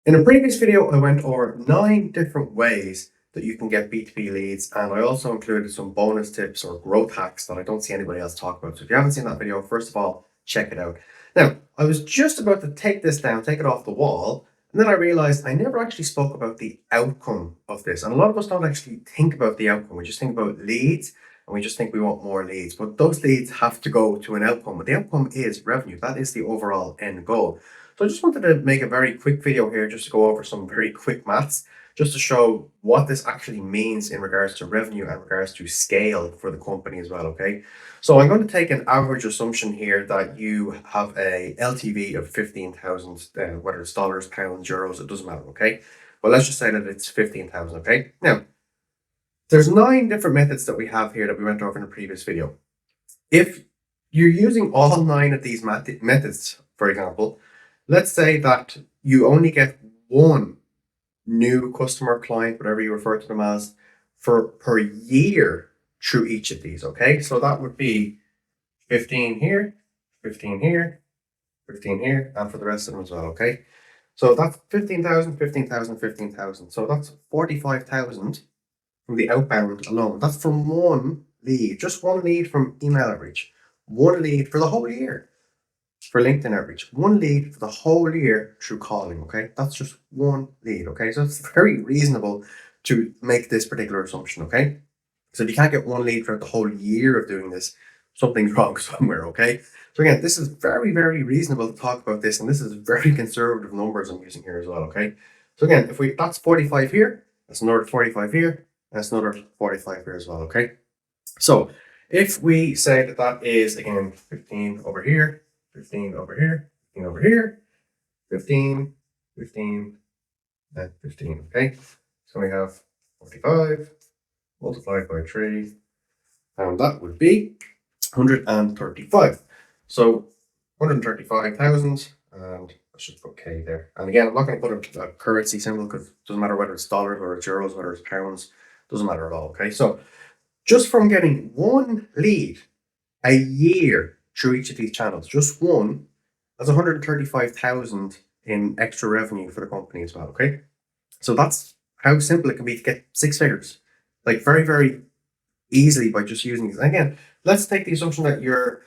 In a previous video, I went over 9 different ways that you can get B2B leads, and I also included some bonus tips or growth hacks that I don't see anybody else talk about. So if you haven't seen that video, first of all, check it out. Now, I was just about to take this down, take it off the wall, and then I realized I never actually spoke about the outcome of this. And a lot of us don't actually think about the outcome. We just think about leads, and we just think we want more leads. But those leads have to go to an outcome. But the outcome is revenue. That is the overall end goal. So I just wanted to make a very quick video here just to go over some very quick maths, just to show what this actually means in regards to revenue and regards to scale for the company as well, okay? So I'm going to take an average assumption here that you have a LTV of 15,000, whether it's dollars, pounds, euros, it doesn't matter, okay? Well, let's just say that it's 15,000, okay? Now, there's 9 different methods that we have here that we went over in the previous video. If you're using all 9 of these methods, for example, let's say that you only get one new customer, client, whatever you refer to them as, per year through each of these, okay? So that would be 15 here, 15 here, 15 here, and for the rest of them as well, okay? So that's 15,000, 15,000, 15,000. So that's 45,000 from the outbound alone. That's from one lead, just one lead from email outreach, one lead for the whole year. For LinkedIn outreach, one lead for the whole year through calling, okay? That's just one lead, okay? So it's very reasonable to make this particular assumption, okay? So if you can't get one lead for the whole year of doing this, something's wrong somewhere, okay? So again, this is very, very reasonable to talk about this, and this is very conservative numbers I'm using here as well, okay? So again, that's 45 here, that's another 45 here, and that's another 45 here as well, okay? So if we say that that is, again, 15 over here, 15 over here, 15 over here, 15, 15, and 15, okay? So we have 45 multiplied by 3, and that would be 135. So 135,000, and let's just put K there. And again, I'm not going to put a currency symbol because it doesn't matter whether it's dollars, whether it's euros, whether it's pounds, doesn't matter at all, okay? So just from getting one lead a year through each of these channels, just one, that's 135,000 in extra revenue for the company as well, okay? So that's how simple it can be to get 6 figures, like very, very easily by just using these. And again, let's take the assumption that you're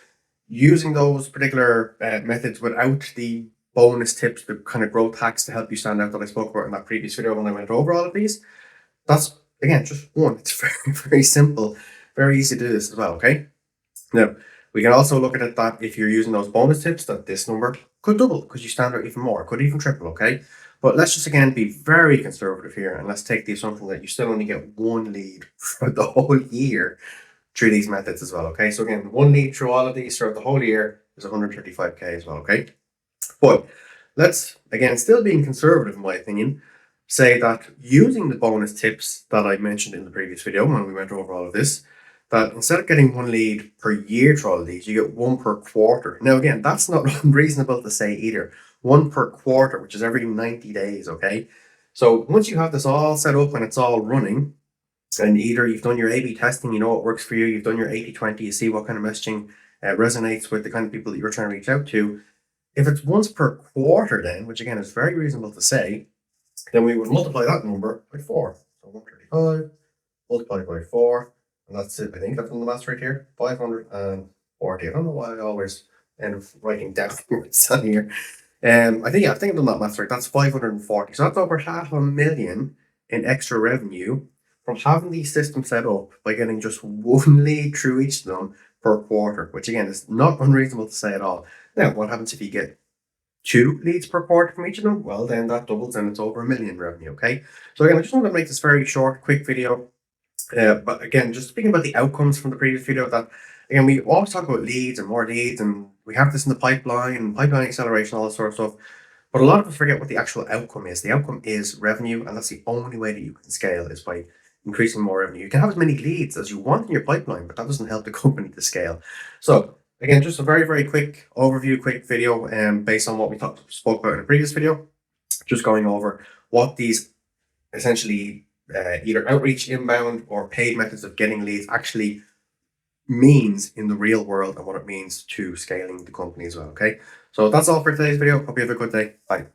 using those particular methods without the bonus tips, the kind of growth hacks to help you stand out that I spoke about in that previous video when I went over all of these. That's, again, just one. It's very, very simple, very easy to do this as well, okay? Now, we can also look at it that if you're using those bonus tips, that this number could double because you stand out even more, could even triple, okay? But let's just, again, be very conservative here, and let's take the assumption that you still only get one lead for the whole year through these methods as well, okay? So again, one lead through all of these throughout the whole year is 135K as well, okay? But let's, again, still being conservative in my opinion, say that using the bonus tips that I mentioned in the previous video when we went over all of this, that instead of getting one lead per year through all of these, you get one per quarter. Now, again, that's not unreasonable to say either. One per quarter, which is every 90 days, okay? So once you have this all set up and it's all running, and either you've done your A/B testing, you know what works for you, you've done your 80-20, you see what kind of messaging resonates with the kind of people that you're trying to reach out to. If it's once per quarter then, which again is very reasonable to say, then we would multiply that number by 4. So 135 multiplied by 4. And that's it. I think that's on the maths right here. 540. I don't know why I always end up writing down what's on here. I think I've done that maths right. That's 540. So that's over 500,000 in extra revenue from having these systems set up by getting just one lead through each of them per quarter, which again is not unreasonable to say at all. Now, what happens if you get 2 leads per quarter from each of them? Well, then that doubles and it's over 1 million revenue, okay? So again, I just want to make this very short, quick video. But again, just speaking about the outcomes from the previous video, that again, we always talk about leads and more leads, and we have this in the pipeline acceleration, all that sort of stuff. But a lot of us forget what the actual outcome is. The outcome is revenue, and that's the only way that you can scale is by increasing more revenue. You can have as many leads as you want in your pipeline, but that doesn't help the company to scale. So again, just a very, very quick overview, quick video, based on what we spoke about in the previous video, just going over what these essentially either outreach, inbound, or paid methods of getting leads actually means in the real world and what it means to scaling the company as well, okay? So that's all for today's video. Hope you have a good day. Bye.